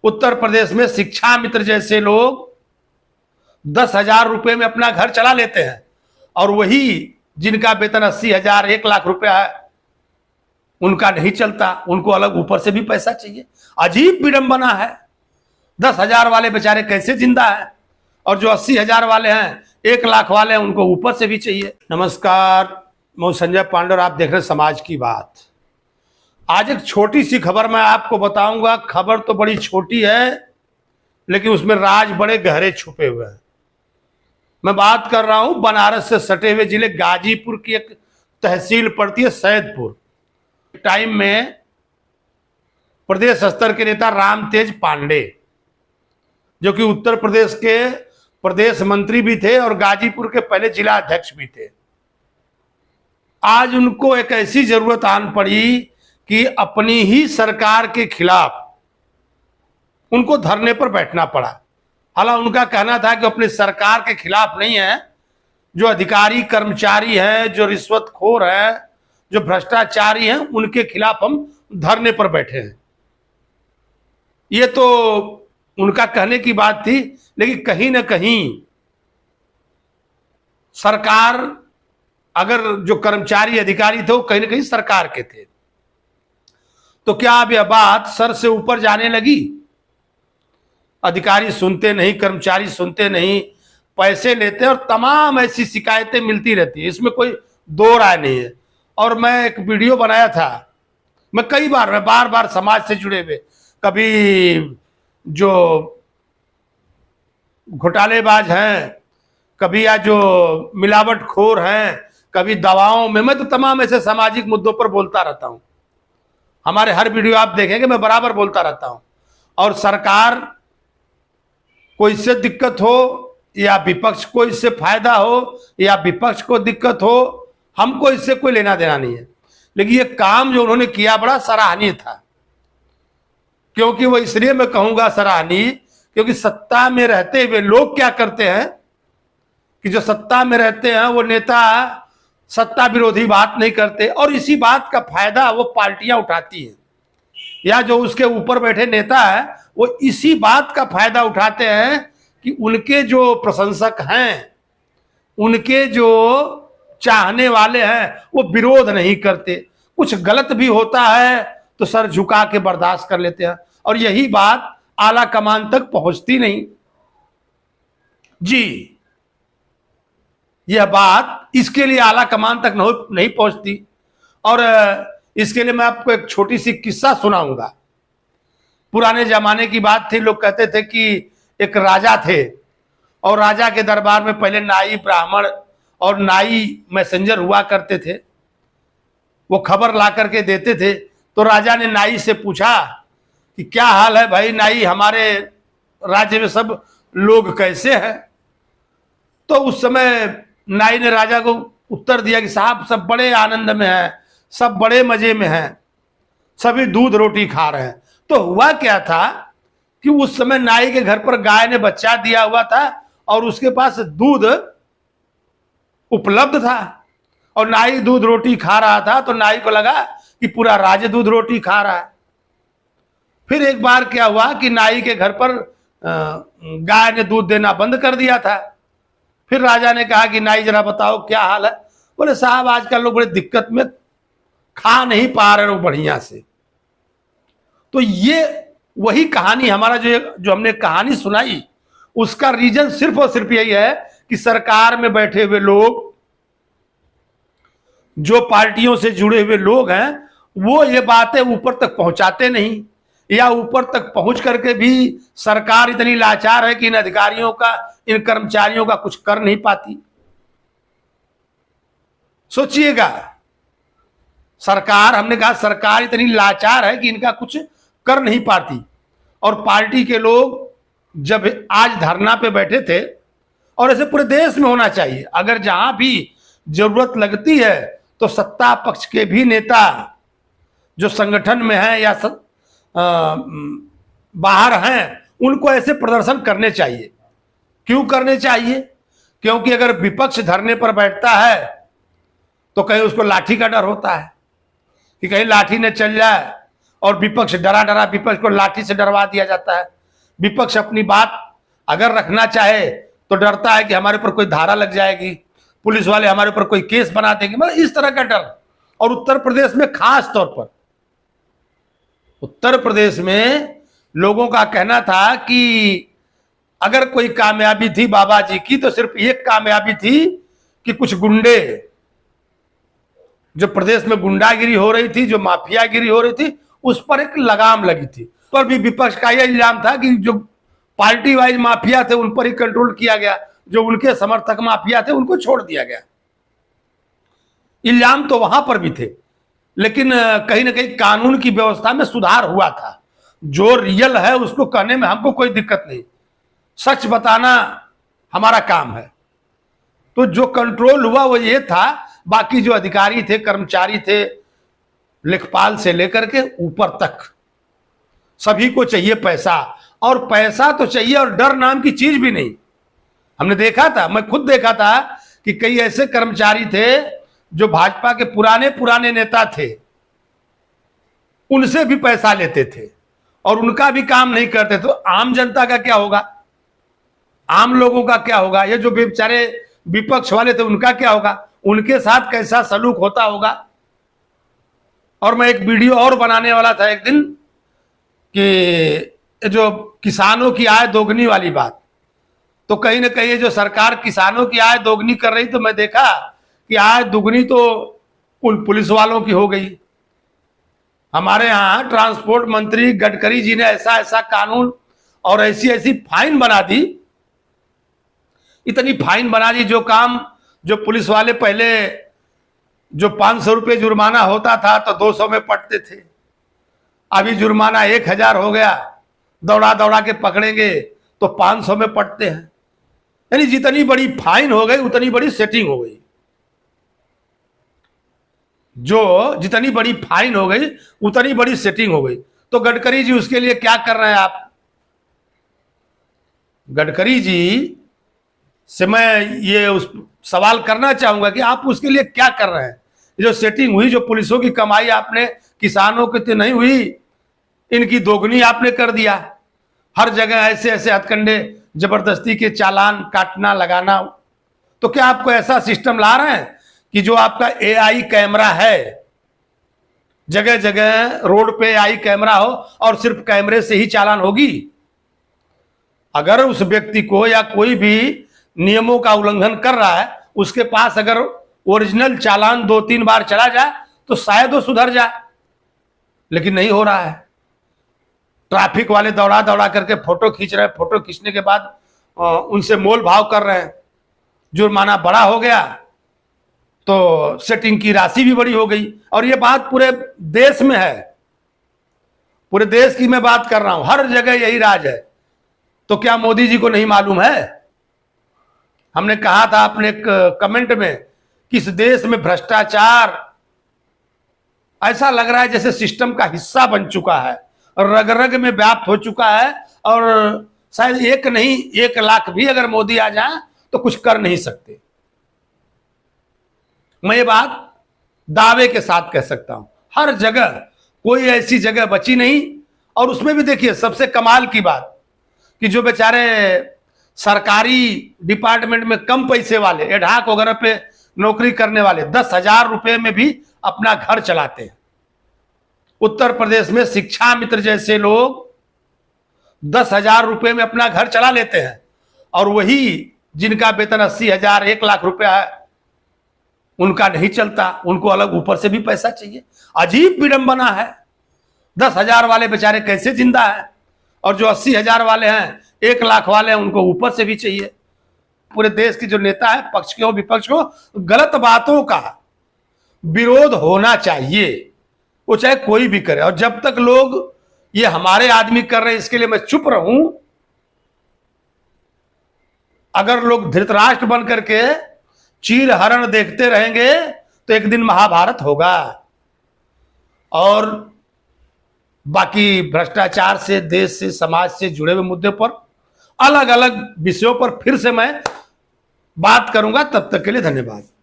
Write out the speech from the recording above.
उत्तर प्रदेश में शिक्षा मित्र जैसे लोग 10,000 रुपए में अपना घर चला लेते हैं, और वही जिनका वेतन 80,000 1,00,000 रुपया है उनका नहीं चलता, उनको अलग ऊपर से भी पैसा चाहिए। अजीब विडंबना है। 10,000 वाले बेचारे कैसे जिंदा है, और जो 80,000 वाले हैं, 1,00,000 वाले हैं, उनको ऊपर से भी चाहिए। नमस्कार, मैं संजय पांडे, आप देख रहे हैं समाज की बात। आज एक छोटी सी खबर मैं आपको बताऊंगा। खबर तो बड़ी छोटी है, लेकिन उसमें राज बड़े गहरे छुपे हुए हैं। मैं बात कर रहा हूं बनारस से सटे हुए जिले गाजीपुर की एक तहसील पड़ती है सैदपुर। टाइम में प्रदेश स्तर के नेता रामतेज पांडे, जो कि उत्तर प्रदेश के प्रदेश मंत्री भी थे और गाजीपुर के पहले जिला अध्यक्ष भी थे, आज उनको एक ऐसी जरूरत आन पड़ी कि अपनी ही सरकार के खिलाफ उनको धरने पर बैठना पड़ा। हालांकि उनका कहना था कि अपनी सरकार के खिलाफ नहीं है, जो अधिकारी कर्मचारी हैं, जो रिश्वतखोर हैं, जो भ्रष्टाचारी हैं, उनके खिलाफ हम धरने पर बैठे हैं। ये तो उनका कहने की बात थी, लेकिन कहीं ना कहीं सरकार, अगर जो कर्मचारी अधिकारी थे वो कहीं ना कहीं सरकार के थे, तो क्या अब यह बात सर से ऊपर जाने लगी? अधिकारी सुनते नहीं, कर्मचारी सुनते नहीं, पैसे लेते हैं और तमाम ऐसी शिकायतें मिलती रहती है, इसमें कोई दो राय नहीं है। और मैं एक वीडियो बनाया था, मैं बार बार समाज से जुड़े हुए, कभी जो घोटालेबाज हैं, कभी या जो मिलावटखोर हैं, कभी दवाओं में, मैं तो तमाम ऐसे सामाजिक मुद्दों पर बोलता रहता हूं। हमारे हर वीडियो आप देखेंगे, मैं बराबर बोलता रहता हूं। और सरकार को इससे दिक्कत हो या विपक्ष को इससे फायदा हो या विपक्ष को दिक्कत हो, हमको इससे कोई लेना देना नहीं है। लेकिन ये काम जो उन्होंने किया बड़ा सराहनीय था। क्योंकि वो इसलिए मैं कहूंगा सराहनीय, क्योंकि सत्ता में रहते हुए लोग क्या करते हैं कि जो सत्ता में रहते हैं वो नेता सत्ता विरोधी बात नहीं करते, और इसी बात का फायदा वो पार्टियां उठाती हैं, या जो उसके ऊपर बैठे नेता है वो इसी बात का फायदा उठाते हैं कि उनके जो प्रशंसक हैं, उनके जो चाहने वाले हैं, वो विरोध नहीं करते। कुछ गलत भी होता है तो सर झुका के बर्दाश्त कर लेते हैं, और यही बात आला कमान तक पहुंचती नहीं। जी, यह बात इसके लिए आला कमान तक नहीं पहुंचती। और इसके लिए मैं आपको एक छोटी सी किस्सा सुनाऊंगा। पुराने जमाने की बात थी। लोग कहते थे कि एक राजा थे, और राजा के दरबार में पहले नाई ब्राह्मण और नाई मैसेंजर हुआ करते थे। वो खबर ला करके देते थे। तो राजा ने नाई से पूछा कि क्या हाल है भाई नाई, हमारे राज्य में सब लोग कैसे हैं? तो उस समय नाई ने राजा को उत्तर दिया कि साहब सब बड़े आनंद में हैं, सब बड़े मजे में हैं, सभी दूध रोटी खा रहे हैं। तो हुआ क्या था कि उस समय नाई के घर पर गाय ने बच्चा दिया हुआ था और उसके पास दूध उपलब्ध था, और नाई दूध रोटी खा रहा था। तो नाई को लगा कि पूरा राज्य दूध रोटी खा रहा है। फिर एक बार क्या हुआ कि नाई के घर पर गाय ने दूध देना बंद कर दिया था। फिर राजा ने कहा कि नाई जरा बताओ क्या हाल है? बोले साहब आजकल लोग बड़े दिक्कत में, खा नहीं पा रहे लोग बढ़िया से। तो ये वही कहानी, हमारा जो हमने कहानी सुनाई, उसका रीजन सिर्फ और सिर्फ यही है कि सरकार में बैठे हुए लोग, जो पार्टियों से जुड़े हुए लोग हैं, वो ये बातें ऊपर तक पहुंचाते नहीं, या ऊपर तक पहुंच करके भी सरकार इतनी लाचार है कि इन अधिकारियों का, इन कर्मचारियों का कुछ कर नहीं पाती। सोचिएगा, सरकार, हमने कहा सरकार इतनी लाचार है कि इनका कुछ कर नहीं पाती। और पार्टी के लोग जब आज धरना पे बैठे थे, और ऐसे पूरे देश में होना चाहिए, अगर जहां भी जरूरत लगती है तो सत्ता पक्ष के भी नेता जो संगठन में हैं या बाहर हैं, उनको ऐसे प्रदर्शन करने चाहिए। क्यों करने चाहिए? क्योंकि अगर विपक्ष धरने पर बैठता है तो कहीं उसको लाठी का डर होता है कि कहीं लाठी न चल जाए, और विपक्ष डरा विपक्ष को लाठी से डरवा दिया जाता है। विपक्ष अपनी बात अगर रखना चाहे तो डरता है कि हमारे ऊपर कोई धारा लग जाएगी, पुलिस वाले हमारे ऊपर कोई केस बना देंगे, मतलब इस तरह का डर। और उत्तर प्रदेश में खास तौर पर, उत्तर प्रदेश में लोगों का कहना था कि अगर कोई कामयाबी थी बाबा जी की तो सिर्फ एक कामयाबी थी कि कुछ गुंडे, जो प्रदेश में गुंडागिरी हो रही थी, जो माफियागिरी हो रही थी, उस पर एक लगाम लगी थी। पर भी विपक्ष का यह इल्जाम था कि जो पार्टी वाइज माफिया थे उन पर ही कंट्रोल किया गया, जो उनके समर्थक माफिया थे उनको छोड़ दिया गया। इल्जाम तो वहां पर भी थे, लेकिन कहीं ना कहीं कानून की व्यवस्था में सुधार हुआ था। जो रियल है उसको कहने में हमको कोई दिक्कत नहीं, सच बताना हमारा काम है। तो जो कंट्रोल हुआ वो ये था, बाकी जो अधिकारी थे, कर्मचारी थे, लेखपाल से लेकर के ऊपर तक सभी को चाहिए पैसा, और पैसा तो चाहिए और डर नाम की चीज भी नहीं। हमने देखा था, मैं खुद देखा था कि कई ऐसे कर्मचारी थे जो भाजपा के पुराने पुराने नेता थे, उनसे भी पैसा लेते थे और उनका भी काम नहीं करते। तो आम जनता का क्या होगा, आम लोगों का क्या होगा, ये जो बेचारे विपक्ष वाले थे उनका क्या होगा, उनके साथ कैसा सलूक होता होगा। और मैं एक वीडियो और बनाने वाला था एक दिन कि जो किसानों की आय दोगुनी वाली बात, तो कहीं ना कहीं जो सरकार किसानों की आय दोगुनी कर रही, तो मैं देखा कि आय दुगनी तो पुलिस वालों की हो गई। हमारे यहाँ ट्रांसपोर्ट मंत्री गडकरी जी ने ऐसा ऐसा कानून और ऐसी ऐसी फाइन बना दी, इतनी फाइन बना दी, जो काम जो पुलिस वाले पहले जो 500 रुपये जुर्माना होता था तो 200 में पटते थे, अभी जुर्माना 1000 हो गया, दौड़ा दौड़ा के पकड़ेंगे तो 500 में पटते हैं। यानी जितनी बड़ी फाइन हो गई उतनी बड़ी सेटिंग हो गई, जो जितनी बड़ी फाइन हो गई उतनी बड़ी सेटिंग हो गई। तो गडकरी जी उसके लिए क्या कर रहे हैं आप? गडकरी जी से मैं ये उस सवाल करना चाहूंगा कि आप उसके लिए क्या कर रहे हैं? जो सेटिंग हुई, जो पुलिसों की कमाई आपने किसानों की तो नहीं हुई, इनकी दोगुनी आपने कर दिया। हर जगह ऐसे ऐसे हथकंडे, जबरदस्ती के चालान काटना लगाना। तो क्या आपको ऐसा सिस्टम ला रहे हैं कि जो आपका एआई कैमरा है, जगह जगह रोड पे एआई कैमरा हो और सिर्फ कैमरे से ही चालान होगी? अगर उस व्यक्ति को या कोई भी नियमों का उल्लंघन कर रहा है, उसके पास अगर ओरिजिनल चालान 2-3 बार चला जाए तो शायद वो सुधर जाए, लेकिन नहीं हो रहा है। ट्रैफिक वाले दौड़ा दौड़ा करके फोटो खींच रहे हैं, फोटो खींचने के बाद उनसे मोल भाव कर रहे हैं। जुर्माना बड़ा हो गया तो सेटिंग की राशि भी बड़ी हो गई। और ये बात पूरे देश में है, पूरे देश की मैं बात कर रहा हूं, हर जगह यही राज है। तो क्या मोदी जी को नहीं मालूम है? हमने कहा था अपने कमेंट में कि इस देश में भ्रष्टाचार ऐसा लग रहा है जैसे सिस्टम का हिस्सा बन चुका है, रग रग में व्याप्त हो चुका है, और शायद एक नहीं 1 लाख भी अगर मोदी आ जाए तो कुछ कर नहीं सकते। मैं ये बात दावे के साथ कह सकता हूं, हर जगह कोई ऐसी जगह बची नहीं। और उसमें भी देखिए सबसे कमाल की बात कि जो बेचारे सरकारी डिपार्टमेंट में कम पैसे वाले, एडहाक वगैरह पे नौकरी करने वाले 10,000 रुपए में भी अपना घर चलाते हैं। उत्तर प्रदेश में शिक्षा मित्र जैसे लोग 10,000 रुपए में अपना घर चला लेते हैं, और वही जिनका वेतन 80,000 1 लाख रुपया है उनका नहीं चलता, उनको अलग ऊपर से भी पैसा चाहिए। अजीब विडंबना है। 10,000 वाले बेचारे कैसे जिंदा है, और जो 80,000 वाले हैं, 1 लाख वाले हैं, उनको ऊपर से भी चाहिए। पूरे देश के जो नेता है, पक्ष के हो विपक्ष को, गलत बातों का विरोध होना चाहिए, वो चाहे कोई भी करे। और जब तक लोग ये हमारे आदमी कर रहे हैं इसके लिए मैं चुप रहूं, अगर लोग धृतराष्ट्र बन करके चीर हरण देखते रहेंगे तो एक दिन महाभारत होगा। और बाकी भ्रष्टाचार से, देश से, समाज से जुड़े हुए मुद्दे पर, अलग अलग विषयों पर फिर से मैं बात करूंगा। तब तक के लिए धन्यवाद।